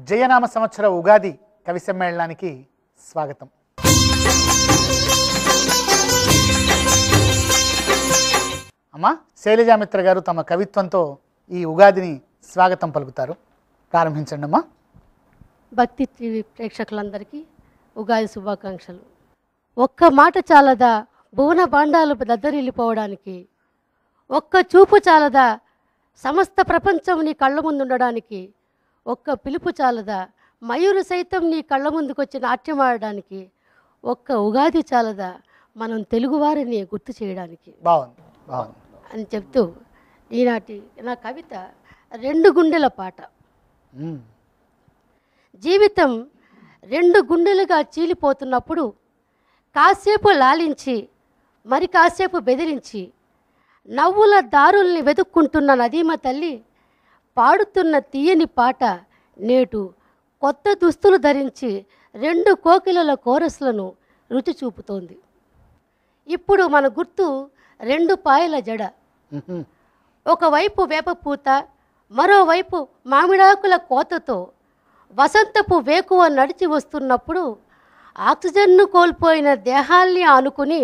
జయనామ సంవత్సర ఉగాది కవి సమ్మేళనానికి స్వాగతం. అమ్మా శైలజామిత్ర గారు తమ కవిత్వంతో ఈ ఉగాదిని స్వాగతం పలుకుతారు. ప్రారంభించండి అమ్మా. భక్తి టీవీ ప్రేక్షకులందరికీ ఉగాది శుభాకాంక్షలు. ఒక్క మాట చాలదా భువన భాండాలు దద్దరిల్లిపోవడానికి, ఒక్క చూపు చాలదా సమస్త ప్రపంచం నీ కళ్ళ ముందు ఉండడానికి, ఒక్క పిలుపు చాలదా మయూరు సైతం నీ కళ్ళ ముందుకొచ్చి నాట్యమాడడానికి, ఒక్క ఉగాది చాలదా మనం తెలుగువారిని గుర్తు చేయడానికి బాగుంది బాగుంది అని చెప్తూ ఈనాటి నా కవిత 2 గుండెల పాట. జీవితం 2 గుండెలుగా చీలిపోతున్నప్పుడు కాసేపు లాలించి మరి కాసేపు బెదిరించి నవ్వుల దారుల్ని వెతుక్కుంటున్న నదీమ తల్లి పాడుతున్న తీయని పాట నేటు కొత్త దుస్తులు ధరించి 2 కోకిలల కోరస్లను రుచి చూపుతోంది. ఇప్పుడు మన గుర్తు 2 పాయల జడ. ఒకవైపు వేపపూత, మరోవైపు మామిడాకుల కోతతో వసంతపు వేకువ నడిచి వస్తున్నప్పుడు ఆక్సిజన్ను కోల్పోయిన దేహాల్ని ఆనుకుని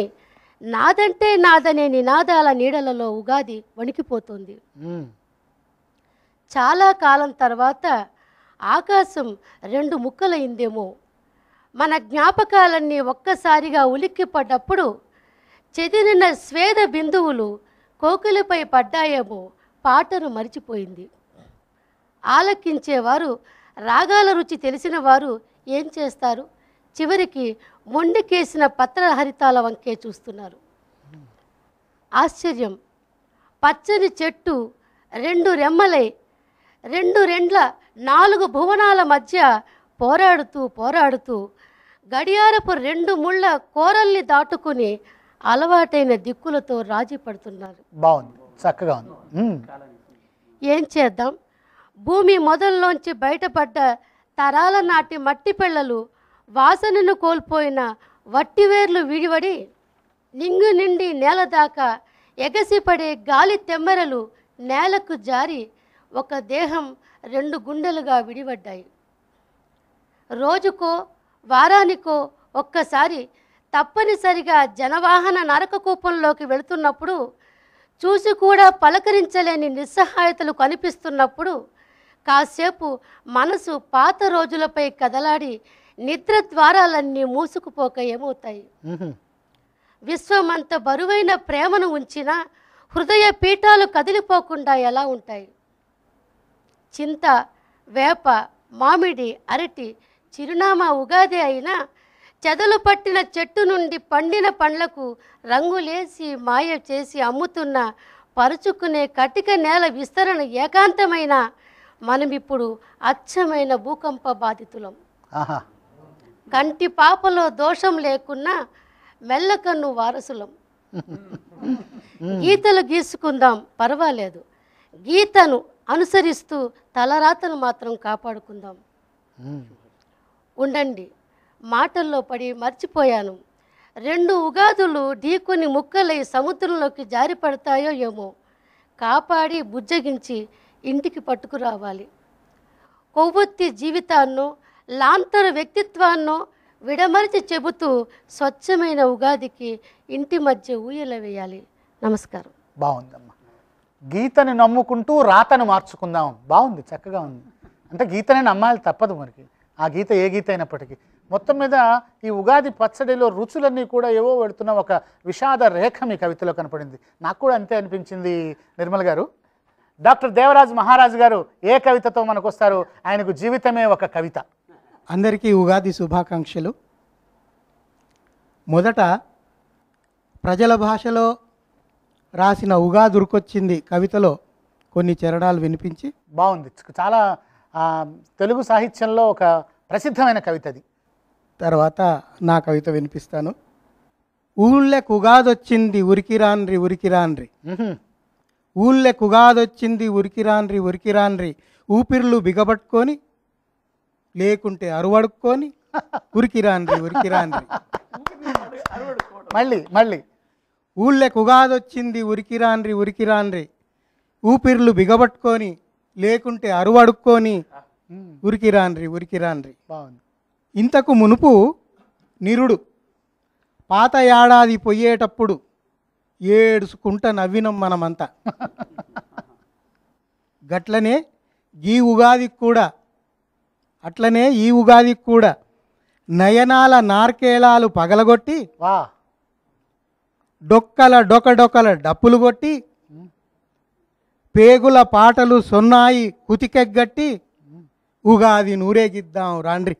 నాదంటే నాదనే నినాదాల నీడలలో ఉగాది వణికిపోతుంది. చాలా కాలం తర్వాత ఆకాశం 2 ముక్కలైందేమో. మన జ్ఞాపకాలన్నీ ఒక్కసారిగా ఉలిక్కిపడ్డప్పుడు చెదిరిన స్వేద బిందువులు కోకిలపై పడ్డాయేమో పాటను మరిచిపోయింది. ఆలకించేవారు, రాగాల రుచి తెలిసిన వారు ఏం చేస్తారు? చివరికి మొండికేసిన పత్రహరితాల వంకే చూస్తున్నారు. ఆశ్చర్యం, పచ్చని చెట్టు 2 రెమ్మలై 2 రెండ్ల 4 భువనాల మధ్య పోరాడుతూ గడియారపు 2 ముళ్ళ కోరల్ని దాటుకుని అలవాటైన దిక్కులతో రాజీ పడుతున్నారు. బాగుంది, చక్కగా ఉంది. ఏం చేద్దాం? భూమి మొదల్లోంచి బయటపడ్డ తరాల నాటి మట్టి పిల్లలు వాసనను కోల్పోయిన వట్టివేర్లు విడివడి నింగు నిండి నేల దాకా ఎగసిపడే గాలి తెమ్మెరలు నేలకు జారి ఒక దేహం 2 గుండెలుగా విడిపడ్డాయి. రోజుకో వారానికో ఒక్కసారి తప్పనిసరిగా జనవాహన నరకకూపంలోకి వెళుతున్నప్పుడు, చూసి కూడా పలకరించలేని నిస్సహాయతలు కనిపిస్తున్నప్పుడు కాసేపు మనసు పాత రోజులపై కదలాడి నిద్ర ద్వారాలన్నీ మూసుకుపోక ఏమవుతాయి? విశ్వమంత బరువైన ప్రేమను ఉంచిన హృదయ పీఠాలు కదిలిపోకుండా ఎలా ఉంటాయి? చింత, వేప, మామిడి, అరటి చిరునామా ఉగాది అయినా చెదలు పట్టిన చెట్టు నుండి పండిన పండ్లకు రంగులేసి మాయ చేసి అమ్ముతున్న పరుచుకునే కటిక నేల విస్తరణ ఏకాంతమైన మనమిప్పుడు అచ్చమైన భూకంప బాధితులం. కంటి పాపలో దోషం లేకున్నా మెల్లకన్ను వారసులం. గీతలు గీసుకుందాం పర్వాలేదు, గీతను అనుసరిస్తూ తలరాతను మాత్రం కాపాడుకుందాం. ఉండండి, మాటల్లో పడి మర్చిపోయాను. 2 ఉగాదులు ఢీకొని ముక్కలై సముద్రంలోకి జారి పడతాయో ఏమో. కాపాడి బుజ్జగించి ఇంటికి పట్టుకురావాలి. కొవ్వొత్తి జీవితాన్నో లాంతర వ్యక్తిత్వాన్నో విడమరిచి చెబుతూ స్వచ్ఛమైన ఉగాదికి ఇంటి మధ్య ఊయల వేయాలి. నమస్కారం. బాగుందమ్మా. గీతని నమ్ముకుంటూ రాతను మార్చుకుందాం. బాగుంది, చక్కగా ఉంది. అంటే గీతని నమ్మాలి, తప్పదు మనకి. ఆ గీత ఏ గీత అయినప్పటికీ మొత్తం మీద ఈ ఉగాది పచ్చడిలో రుచులన్నీ కూడా ఏవో పెడుతున్న ఒక విషాద రేఖ మీ కవితలో కనపడింది. నాకు కూడా అంతే అనిపించింది. నిర్మల్ గారు, డాక్టర్ దేవరాజ్ మహారాజ్ గారు ఏ కవితతో మనకు వస్తారు? ఆయనకు జీవితమే ఒక కవిత. అందరికీ ఉగాది శుభాకాంక్షలు. మొదట ప్రజల భాషలో రాసిన ఉగాది ఉరికొచ్చింది కవితలో కొన్ని చరణాలు వినిపించి. బాగుంది, చాలా తెలుగు సాహిత్యంలో ఒక ప్రసిద్ధమైన కవిత అది. తర్వాత నా కవిత వినిపిస్తాను. ఊళ్ళెకు ఉగాదొచ్చింది ఉరికిరాన్రి ఉరికిరాన్రి, ఊళ్ళెకు ఉగాదొచ్చింది ఉరికిరాన్రి ఉరికిరాన్రి, ఊపిర్లు బిగబట్టుకొని లేకుంటే అరువడుక్కొని ఉరికిరాన్రి ఉరికిరాన్రి. మళ్ళీ ఊళ్ళెకు ఉగాదొచ్చింది ఉరికిరాన్రి ఉరికిరాన్రి, ఊపిర్లు బిగబట్టుకొని లేకుంటే అరువడుక్కొని ఉరికిరాన్రి ఉరికిరాన్రి. బాగుంది. ఇంతకు మునుపు నిరుడు పాత ఏడాది పోయేటప్పుడు ఏడుచుకుంట నవ్వినం మనమంతా. గట్లనే ఈ ఉగాదికి కూడా, అట్లనే ఈ ఉగాదికి కూడా నయనాల నార్కేళాలు పగలగొట్టి వా డొక్కల డొకడొకల డప్పులు కొట్టి పేగుల పాటలు సొన్నాయి కుతికెగ్గట్టి ఉగాది నూరేగిద్దాం రాండ్రి.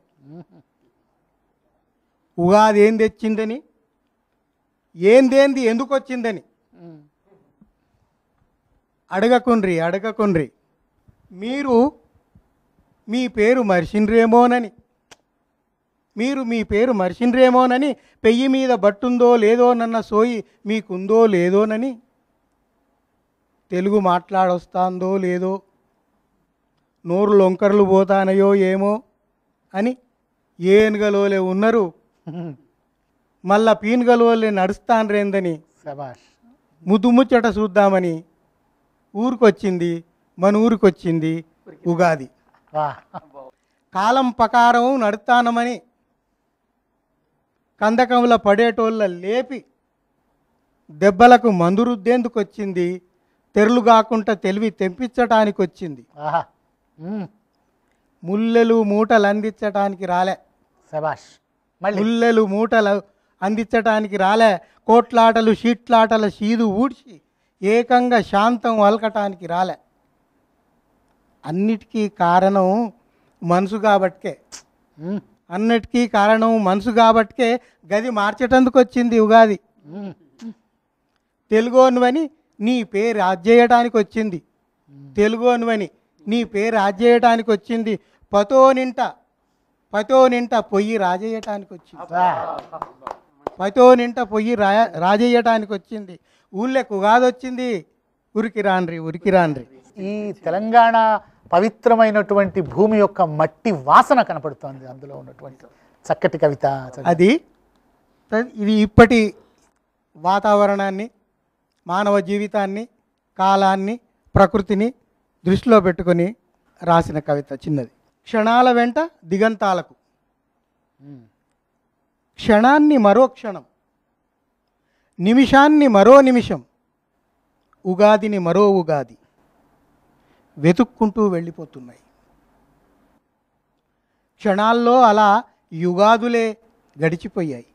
ఉగాది ఏం తెచ్చిందని, ఏందేంది ఎందుకు వచ్చిందని అడగకుండ్రి అడగకుండ్రి. మీరు మీ పేరు మర్చిండ్రేమోనని, మీ పేరు మర్చిండ్రేమోనని, పెయ్యి మీద బట్టుందో లేదోనన్న సోయి మీకుందో లేదోనని, తెలుగు మాట్లాడొస్తాందో లేదో, నోరు లొంకర్లు పోతానయో ఏమో అని ఏనుగలోలే ఉన్నారు, మళ్ళా పీనుగలోలే నడుస్తాన్రేందని శబాష్. ముద్దు ముచ్చట చూద్దామని ఊరికొచ్చింది, మన ఊరికొచ్చింది ఉగాది. వా కాలం ప్రకారం నడుస్తానమని కందకంలో పడేటోళ్ళ లేపి దెబ్బలకు మందు రుద్దేందుకు వచ్చింది, తెరలు కాకుండా తెలివి తెంపించటానికి వచ్చింది. ఆహా. ముల్లెలు మూటలు అందించటానికి రాలే, శబాష్. మళ్ళీ ముల్లెలు మూటలు అందించటానికి రాలే, కోట్లాటలు షీట్లాటల షీదు ఊడ్చి ఏకంగా శాంతం వలకటానికి రాలే. అన్నిటికీ కారణం మనసు కాబట్టే, అన్నిటికీ కారణం మనసు కాబట్టే గది మార్చటందుకు వచ్చింది ఉగాది. తెలుగోనువని నీ పేరు రాజేయటానికి వచ్చింది, తెలుగోనువని నీ పేరు రాజేయటానికి వచ్చింది, పతో నింట పొయ్యి రాజేయటానికి వచ్చింది, పతో నింట పొయ్యి రాజేయటానికి వచ్చింది. ఊళ్ళోకి ఉగాది వచ్చింది, ఉరికి రాండ్రి ఉరికి రాండ్రి. ఈ తెలంగాణ పవిత్రమైనటువంటి భూమి యొక్క మట్టి వాసన కనపడుతోంది అందులో ఉన్నటువంటి చక్కటి కవిత. అది ఇది ఇప్పటి వాతావరణాన్ని, మానవ జీవితాన్ని, కాలాన్ని, ప్రకృతిని దృష్టిలో పెట్టుకొని రాసిన కవిత చిన్నది. క్షణాల వెంట దిగంతాలకు, క్షణాన్ని మరో క్షణం, నిమిషాన్ని మరో నిమిషం, ఉగాదిని మరో ఉగాది వెతుక్కుంటూ వెళ్ళిపోతున్నాయి. క్షణాల్లో అలా యుగాదులే గడిచిపోయాయి.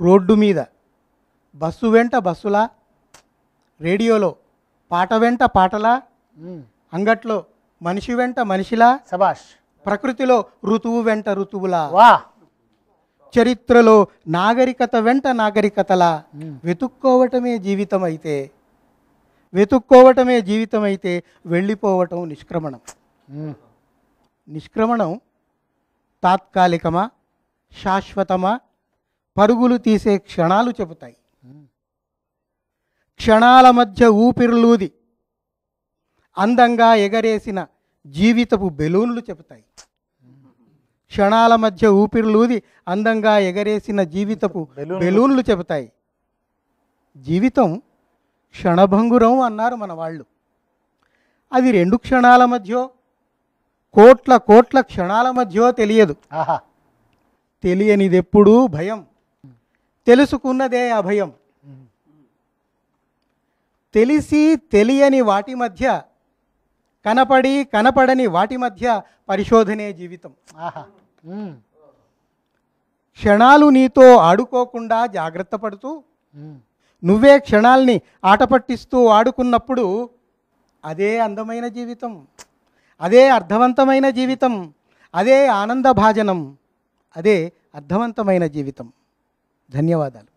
రోడ్డు మీద బస్సు వెంట బస్సులా, రేడియోలో పాట వెంట పాటలా, అంగట్లో మనిషి వెంట మనిషిలా, శబాష్. ప్రకృతిలో ఋతువు వెంట ఋతువులా, వా చరిత్రలో నాగరికత వెంట నాగరికతలా వెతుక్కోవటమే జీవితం అయితే, వెతుక్కోవటమే జీవితం అయితే వెళ్ళిపోవటం నిష్క్రమణం. నిష్క్రమణం తాత్కాలికమా శాశ్వతమా పరుగులు తీసే క్షణాలు చెబుతాయి. క్షణాల మధ్య ఊపిరులూది అందంగా ఎగరేసిన జీవితపు బెలూన్లు చెబుతాయి. క్షణాల మధ్య ఊపిరులూది అందంగా ఎగరేసిన జీవితపు బెలూన్లు చెబుతాయి. జీవితం క్షణభంగురం అన్నారు మన వాళ్ళు. అది 2 క్షణాల మధ్య, కోట్ల కోట్ల క్షణాల మధ్య తెలియదు. ఆహా. తెలియనిదెప్పుడూ భయం, తెలుసుకున్నదే అభయం. తెలిసి తెలియని వాటి మధ్య, కనపడి కనపడని వాటి మధ్య పరిశోధనే జీవితం. ఆహా. క్షణాలు నీతో ఆడుకోకుండా జాగ్రత్త పడుతూ, నువ్వే క్షణాల్ని ఆట పట్టిస్తూ ఆడుకున్నప్పుడు అదే అందమైన జీవితం, అదే అర్థవంతమైన జీవితం, అదే ఆనందభాజనం, అదే అర్థవంతమైన జీవితం. ధన్యవాదాలు.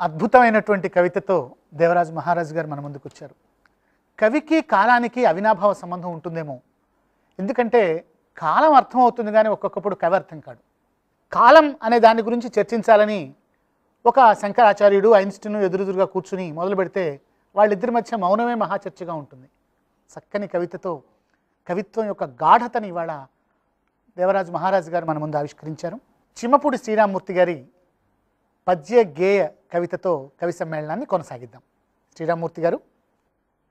అద్భుతమైనటువంటి కవితతో దేవరాజు మహారాజు గారు మన ముందుకు వచ్చారు. కవికి కాలానికి అవినాభావ సంబంధం ఉంటుందేమో, ఎందుకంటే కాలం అర్థం అవుతుంది కానీ ఒక్కొక్కప్పుడు కవి అర్థం కాడు. కాలం అనే దాని గురించి చర్చించాలని ఒక శంకరాచార్యుడు ఐన్స్టీన్ ఎదురుగా కూర్చుని మొదలు పెడితే వాళ్ళిద్దరి మధ్య మౌనమే మహాచర్చగా ఉంటుంది. చక్కని కవితతో కవిత్వం యొక్క గాఢతని ఇవాళ దేవరాజు మహారాజు గారు మన ముందు ఆవిష్కరించారు. చిమ్మపూడి శ్రీరామ్మూర్తి గారి పద్య గేయ కవితతో కవి సమ్మేళనాన్ని కొనసాగిద్దాం. శ్రీరామ్మూర్తి గారు.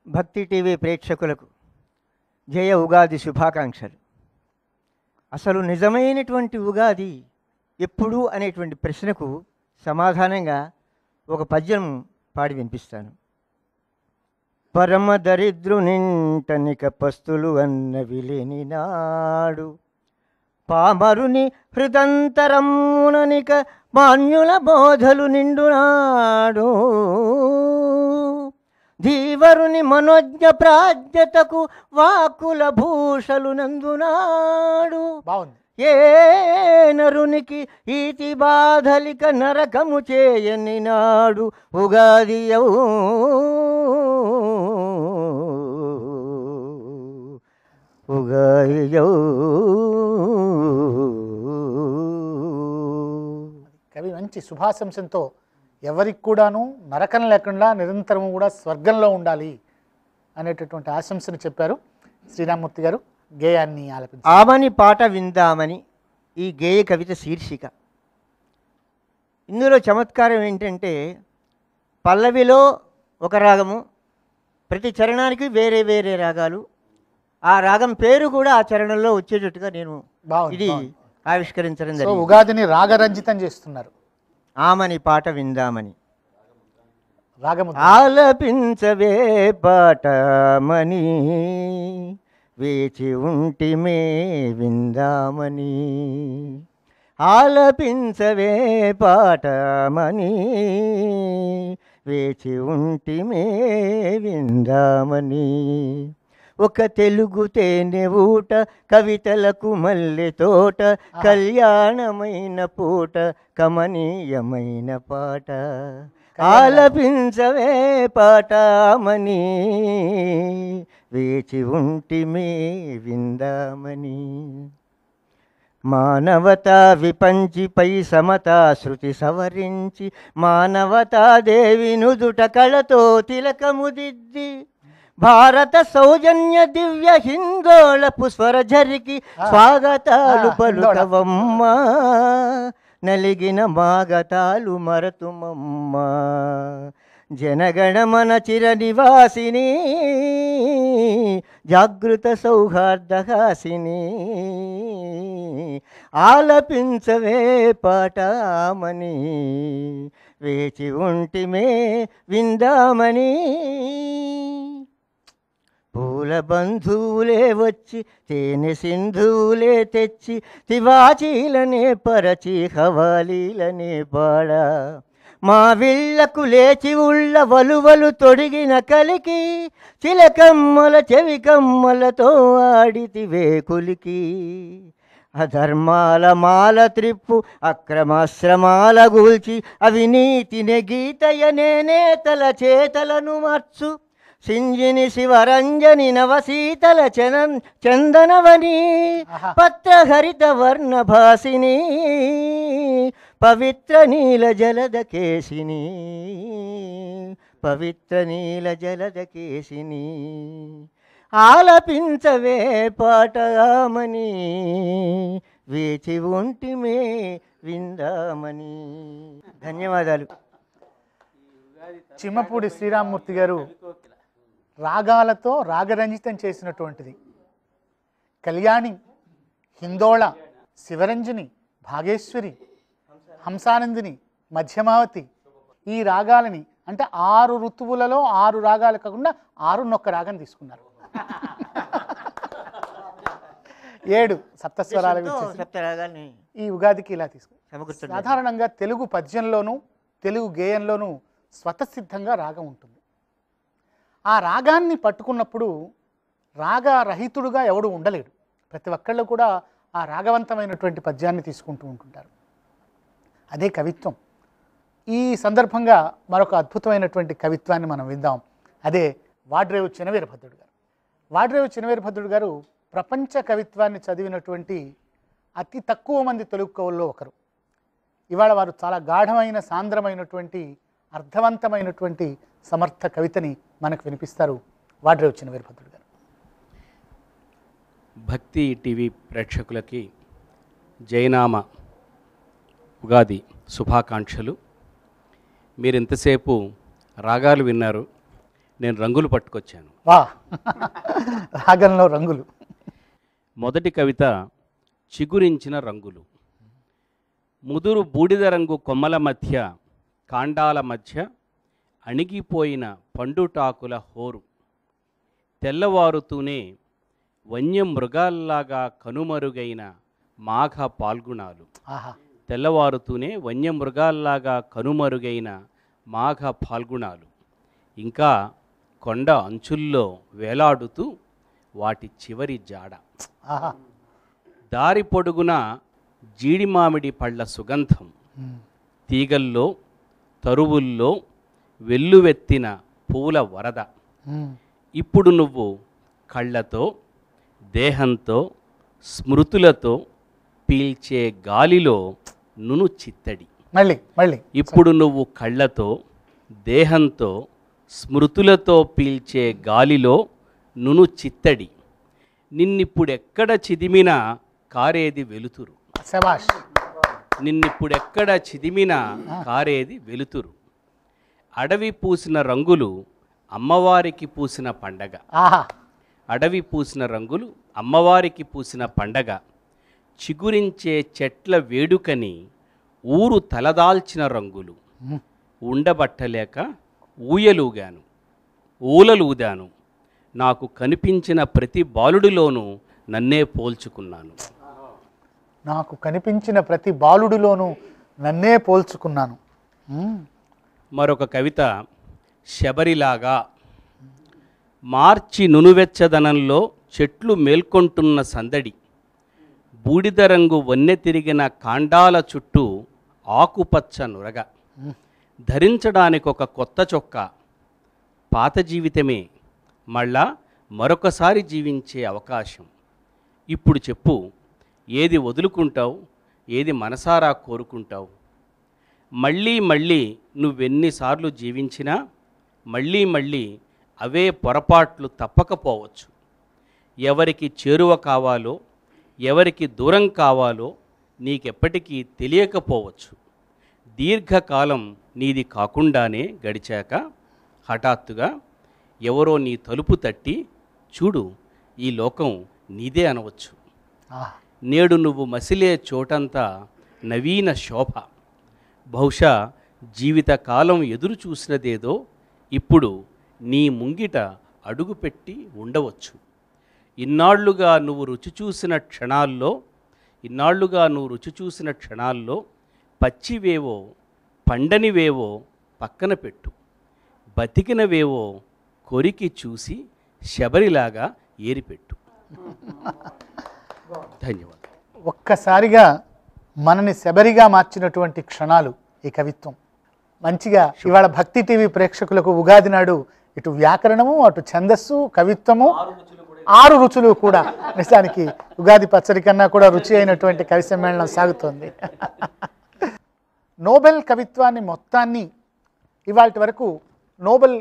భక్తి టీవీ ప్రేక్షకులకు జయ ఉగాది శుభాకాంక్షలు. అసలు నిజమైనటువంటి ఉగాది ఎప్పుడు అనేటువంటి ప్రశ్నకు సమాధానంగా ఒక పద్యం పాడి వినిపిస్తాను. పరమ దరిద్రునింటనిక పస్తులు అన్నవి లేని నాడు, పామరుని హృదంతరముననిక మాన్యుల బోధలు నిండునాడు, ధీవరుని మనోజ్ఞ ప్రాజ్ఞతకు వాక్కుల భూషలు నందునాడు. బాగుంది. ఏ నరునికి ఈతి బాధలిక నరకము చేయని నాడు ఉగాది ఉగాది కవి మంచి శుభాశంసంతో ఎవరికి కూడాను నరకం లేకుండా నిరంతరం కూడా స్వర్గంలో ఉండాలి అనేటటువంటి ఆశంసను చెప్పారు శ్రీరామ్మూర్తి గారు. గేయాన్ని ఆలపించారు. ఆమని పాట విందామని ఈ గేయ కవిత శీర్షిక. ఇందులో చమత్కారం ఏంటంటే పల్లవిలో ఒక రాగము, ప్రతి చరణానికి వేరే వేరే రాగాలు, ఆ రాగం పేరు కూడా ఆ చరణంలో వచ్చేటట్టుగా నేను ఇది ఆవిష్కరించడం జరిగింది. ఉగాదిని రాగరంజితం చేస్తున్నారు. ఆమని పాట విందామని. రాగము ఆలపించవే పాటమని వేచి ఉంటిమే విందామని, ఆలపించవే పాటమని వేచి ఉంటిమే విందామని, ఒక తెలుగు తేనె ఊట కవితలకు మల్లె తోట, కళ్యాణమైన పూట కమనీయమైన పాట, ఆలపించవే పాటమని వేచి ఉంటిమే విందామని. మానవతా విపంచిపై సమతా శృతి సవరించి, మానవతా దేవి నుదుట కళతో తిలకముదిద్ది, భారత సౌజన్య దివ్య హిందోళపు స్వరఝరికి స్వాగతాలు పలుకవమ్మ, నలిగిన మాగతాలు మరతుమమ్మ, జనగణమన చిర నివాసిని జాగృత సౌహార్దహాసిని, ఆలపించవే పాటమని వేచి ఉంటిమే విందామని. పూల బంధువులే వచ్చి తేనె సింధువులే తెచ్చి, తివాచీలనే పరచి హవాలీలనే పాడ, మా విళ్ళకు లేచి ఉళ్ళ వలువలు తొడిగిన కలికి, చిలకమ్మల చెవికమ్మలతో ఆడితివే కులికి, అధర్మాల మాల త్రిప్పు అక్రమాశ్రమాల గూల్చి, అవినీతిని గీతయనే నేతల చేతలను మార్చు, సింజిని శివరంజని నవశీతల చందనవని, పత్రహరిత వర్ణభాసిని పవిత్ర నీల జలద కేశిని, పవిత్ర నీల జలద కేశిని, ఆలపించవే పాటమని వేచి ఉంటిమే విందామని. ధన్యవాదాలు. చిమ్మపూడి శ్రీరామ్మూర్తి గారు రాగాలతో రాగరంజితం చేసినటువంటిది. కళ్యాణి, హిందోళ, శివరంజని, భాగేశ్వరి, హంసానందిని, మధ్యమావతి, ఈ రాగాలని అంటే 6 ఋతువులలో 6 రాగాలు కాకుండా 6 రాగం తీసుకున్నారు. 7 సప్తస్వరాలు సప్తరాగాల్ని ఈ ఉగాదికి ఇలా తీసుకున్నారు. సాధారణంగా తెలుగు పద్యంలోనూ తెలుగు గేయంలోనూ స్వతసిద్ధంగా రాగం ఉంటుంది. ఆ రాగాన్ని పట్టుకున్నప్పుడు రాగరహితుడుగా ఎవడు ఉండలేడు. ప్రతి ఒక్కళ్ళు కూడా ఆ రాగవంతమైనటువంటి పద్యాన్ని తీసుకుంటూ ఉంటుంటారు. అదే కవిత్వం. ఈ సందర్భంగా మరొక అద్భుతమైనటువంటి కవిత్వాన్ని మనం విందాం. అదే వాడ్రేవు చినవీరభద్రుడు గారు. వాడ్రేవు చినవీరభద్రుడు గారు ప్రపంచ కవిత్వాన్ని చదివినటువంటి అతి తక్కువ మంది తెలుగు కవుల్లో ఒకరు. ఇవాళ వారు చాలా గాఢమైన, సాంద్రమైనటువంటి, అర్థవంతమైనటువంటి సమర్థ కవితని మనకు వినిపిస్తారు వాడ్రేవు చినవీరభద్రుడు గారు. భక్తి టీవీ ప్రేక్షకులకి జయనామ ఉగాది శుభాకాంక్షలు. మీరు ఇంతసేపు రాగాలు విన్నారు, నేను రంగులు పట్టుకొచ్చాను. వా, రాగంలో రంగులు. మొదటి కవిత చిగురించిన రంగులు. ముదురు బూడిద రంగు కొమ్మల మధ్య, కాండాల మధ్య అణిగిపోయిన పండుటాకుల హోరు. తెల్లవారుతూనే వన్యమృగాల్లాగా కనుమరుగైన మాఘ పాల్గుణాలు. ఆహా, తెల్లవారుతూనే వన్యమృగాల్లాగా కనుమరుగైన మాఘ పాల్గుణాలు. ఇంకా కొండ అంచుల్లో వేలాడుతూ వాటి చివరి జాడ. ఆహా. దారి పొడుగున జీడిమామిడి పళ్ళ సుగంధం. తీగల్లో, తరువుల్లో వెల్లువెత్తిన పూల వరద. ఇప్పుడు నువ్వు కళ్ళతో, దేహంతో, స్మృతులతో పీల్చే గాలిలో నును చిత్తడి. మళ్ళీ మళ్ళీ ఇప్పుడు నువ్వు కళ్ళతో, దేహంతో, స్మృతులతో పీల్చే గాలిలో నును చిత్తడి. నిన్నిప్పుడెక్కడ చిదిమినా కారేది వెలుతురు. శభాష్. నిన్నిప్పుడెక్కడ చిదిమినా కారేది వెలుతురు. అడవి పూసిన రంగులు అమ్మవారికి పూసిన పండగ. ఆహా, అడవి పూసిన రంగులు అమ్మవారికి పూసిన పండగ. చిగురించే చెట్ల వేడుకని ఊరు తలదాల్చిన రంగులు. ఉండబట్టలేక ఊయలూగాను, ఊలలూదాను. నాకు కనిపించిన ప్రతి బాలుడిలోనూ నన్నే పోల్చుకున్నాను. నాకు కనిపించిన ప్రతి బాలుడిలోనూ నన్నే పోల్చుకున్నాను. మరొక కవిత శబరిలాగా. మార్చి నునువెచ్చదనంలో చెట్లు మేల్కొంటున్న సందడి. బూడిద రంగు వన్నె తిరిగిన కాండాల చుట్టూ ఆకుపచ్చ నురగ. ధరించడానికి ఒక కొత్త చొక్కా. పాత జీవితమే మళ్ళా మరొకసారి జీవించే అవకాశం. ఇప్పుడు చెప్పు, ఏది వదులుకుంటావు, ఏది మనసారా కోరుకుంటావు? మళ్ళీ మళ్ళీ నువ్వెన్నిసార్లు జీవించినా మళ్ళీ మళ్ళీ అవే పొరపాట్లు తప్పకపోవచ్చు. ఎవరికి చేరువ కావాలో, ఎవరికి దూరం కావాలో నీకెప్పటికీ తెలియకపోవచ్చు. దీర్ఘకాలం నీది కాకుండానే గడిచాక హఠాత్తుగా ఎవరో నీ తలుపు తట్టి, చూడు ఈ లోకం నీదే అనవచ్చు. నేడు నువ్వు మసిలే చోటంతా నవీన శోభ. బహుశా జీవితకాలం ఎదురు చూసినదేదో ఇప్పుడు నీ ముంగిట అడుగుపెట్టి ఉండవచ్చు. ఇన్నాళ్లుగా నువ్వు రుచి చూసిన క్షణాల్లో పచ్చివేవో, పండనివేవో పక్కన పెట్టు. బతికినవేవో కొరికి చూసి శబరిలాగా ఏరిపెట్టు. ధన్యవాదాలు. ఒక్కసారిగా మనని శబరిగా మార్చినటువంటి క్షణాలు ఈ కవిత్వం. మంచిగా ఇవాళ భక్తి టీవీ ప్రేక్షకులకు ఉగాది నాడు ఇటు వ్యాకరణము, అటు ఛందస్సు, కవిత్వము, 6 రుచులు కూడా. నిజానికి ఉగాది పచ్చడి కన్నా కూడా రుచి అయినటువంటి కవి సమ్మేళనం సాగుతోంది. నోబెల్ కవిత్వాన్ని మొత్తాన్ని ఇవాళ వరకు నోబెల్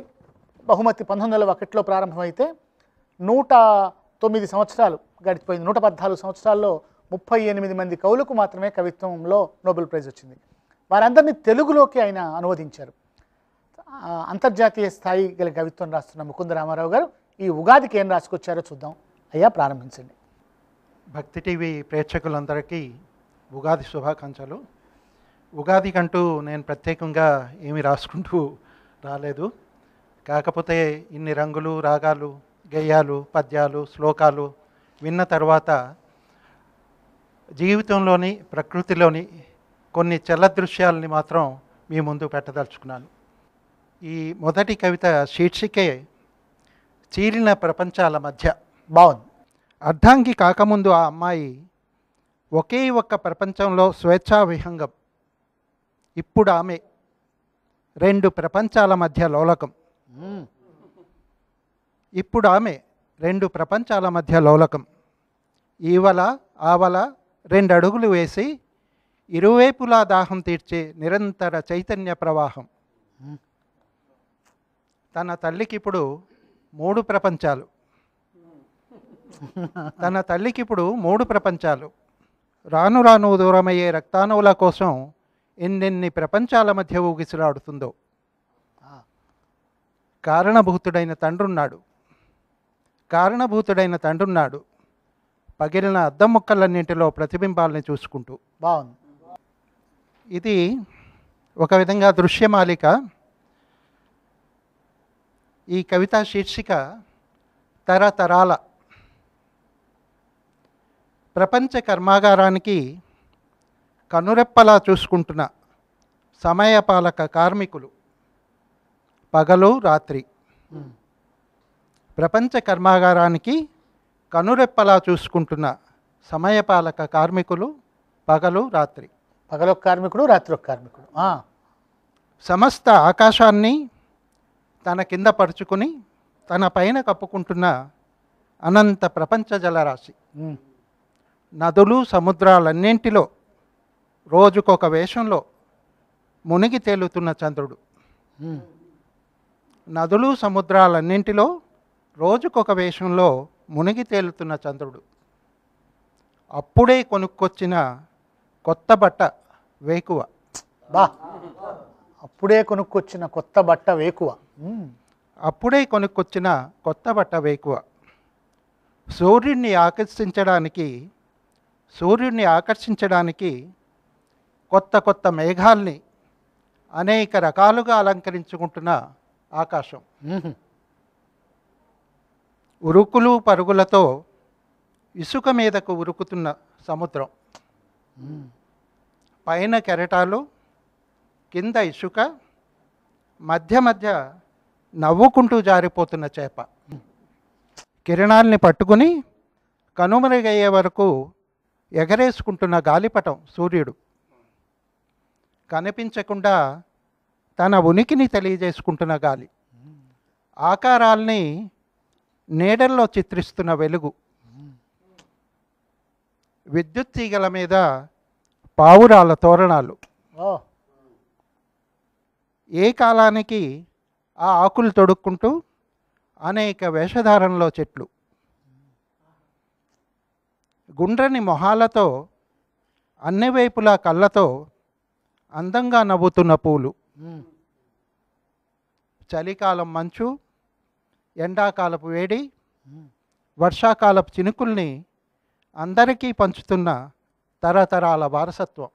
బహుమతి 1901లో ప్రారంభమైతే 109 సంవత్సరాలు గడిచిపోయింది. 114 సంవత్సరాల్లో 38 మంది కవులకు మాత్రమే కవిత్వంలో నోబెల్ ప్రైజ్ వచ్చింది. వారందరినీ తెలుగులోకి ఆయన అనువదించారు. అంతర్జాతీయ స్థాయి గల కవిత్వం రాస్తున్న ముకుంద రామారావు గారు ఈ ఉగాదికి ఏం రాసుకొచ్చారో చూద్దాం. అయ్యా, ప్రారంభించండి. భక్తి టీవీ ప్రేక్షకులందరికీ ఉగాది శుభాకాంక్షలు. ఉగాది కంటూ నేను ప్రత్యేకంగా ఏమి రాసుకుంటూ రాలేదు. కాకపోతే ఇన్ని రంగులు, రాగాలు, గేయాలు, పద్యాలు, శ్లోకాలు విన్న తర్వాత జీవితంలోని, ప్రకృతిలోని కొన్ని చల్ల దృశ్యాలని మాత్రం మీ ముందు పెట్టదలుచుకున్నాను. ఈ మొదటి కవిత శీర్షికే చీలిన ప్రపంచాల మధ్య. బాగుంది. అర్ధాంగి కాకముందు ఆ అమ్మాయి ఒకే ఒక్క ప్రపంచంలో స్వేచ్ఛా విహంగం. ఇప్పుడు ఆమె 2 ప్రపంచాల మధ్య లోలకం. ఇప్పుడు ఆమె 2 ప్రపంచాల మధ్య లోలకం. ఈవల ఆవల 2 అడుగులు వేసి ఇరువైపులా దాహం తీర్చే నిరంతర చైతన్య ప్రవాహం. తన తల్లికిప్పుడు 3 ప్రపంచాలు. తన తల్లికిప్పుడు 3 ప్రపంచాలు. రాను రాను దూరమయ్యే రక్తాణువుల కోసం ఎన్నెన్ని ప్రపంచాల మధ్య ఊగిసలాడుతుందో. కారణభూతుడైన తండ్రున్నాడు. పగిలిన అద్దం ముక్కలన్నింటిలో ప్రతిబింబాలని చూసుకుంటూ. బాగుంది. ఇది ఒక విధంగా దృశ్యమాలిక. ఈ కవితా శీర్షిక తరతరాల. ప్రపంచ కర్మాగారానికి కనురెప్పలా చూసుకుంటున్న సమయపాలక కార్మికులు పగలు రాత్రి. ప్రపంచ కర్మాగారానికి కనురెప్పలా చూసుకుంటున్న సమయపాలక కార్మికులు పగలు రాత్రి. పగలొక కార్మికుడు, రాత్రి ఒక కార్మికుడు. సమస్త ఆకాశాన్ని తన కింద పరుచుకుని తన పైన కప్పుకుంటున్న అనంత ప్రపంచ జలరాశి. నదులు సముద్రాలన్నింటిలో రోజుకొక వేషంలో మునిగి తేలుతున్న చంద్రుడు. నదులు సముద్రాలన్నింటిలో రోజుకొక వేషంలో మునిగి తేలుతున్న చంద్రుడు. అప్పుడే కొనుక్కొచ్చిన కొత్త బట్ట వేకువ. బా, అప్పుడే కొనుక్కొచ్చిన కొత్త బట్ట వేకువ. అప్పుడే కొనుక్కొచ్చిన కొత్త బట్ట వేకువ. సూర్యుడిని ఆకర్షించడానికి కొత్త కొత్త మేఘాల్ని అనేక రకాలుగా అలంకరించుకుంటున్న ఆకాశం. ఉరుకులు పరుగులతో ఇసుక మీదకు ఉరుకుతున్న సముద్రం. పైన కెరటాలు, కింద ఇసుక, మధ్య మధ్య నవ్వుకుంటూ జారిపోతున్న చేప. కిరణాల్ని పట్టుకుని కనుమరుగయ్యే వరకు ఎగరేసుకుంటున్న గాలిపటం సూర్యుడు. కనిపించకుండా తన ఉనికిని తెలియజేసుకుంటున్న గాలి. ఆకారాల్ని నీడల్లో చిత్రిస్తున్న వెలుగు. విద్యుత్ తీగల మీద పావురాల తోరణాలు. ఏ కాలానికి ఆ ఆకులు తొడుక్కుంటూ అనేక వేషధారణలో చెట్లు. గుండ్రని మొహాలతో అన్ని వైపులా కళ్ళతో అందంగా నవ్వుతున్న పూలు. చలికాలం మంచు, ఎండాకాలపు వేడి, వర్షాకాలపు చినుకుల్ని అందరికీ పంచుతున్న తరతరాల వారసత్వం.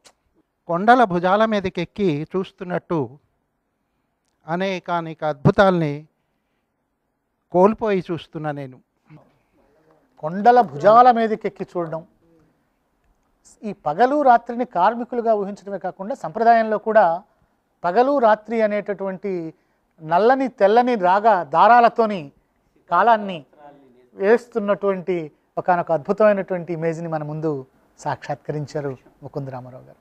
కొండల భుజాల మీదకెక్కి చూస్తున్నట్టు అనేకానేక అద్భుతాల్ని కోల్పోయి చూస్తున్నా నేను. కొండల భుజాల మీదకెక్కి చూడడం. ఈ పగలు రాత్రిని కార్మికులుగా ఊహించడమే కాకుండా సంప్రదాయంలో కూడా పగలు రాత్రి అనేటటువంటి నల్లని తెల్లని దారాలతోని కాలాన్ని వేస్తున్నటువంటి ఒకనొక అద్భుతమైనటువంటి ఇమేజ్ని మన ముందు సాక్షాత్కరించారు ముకుందరామారావు గారు.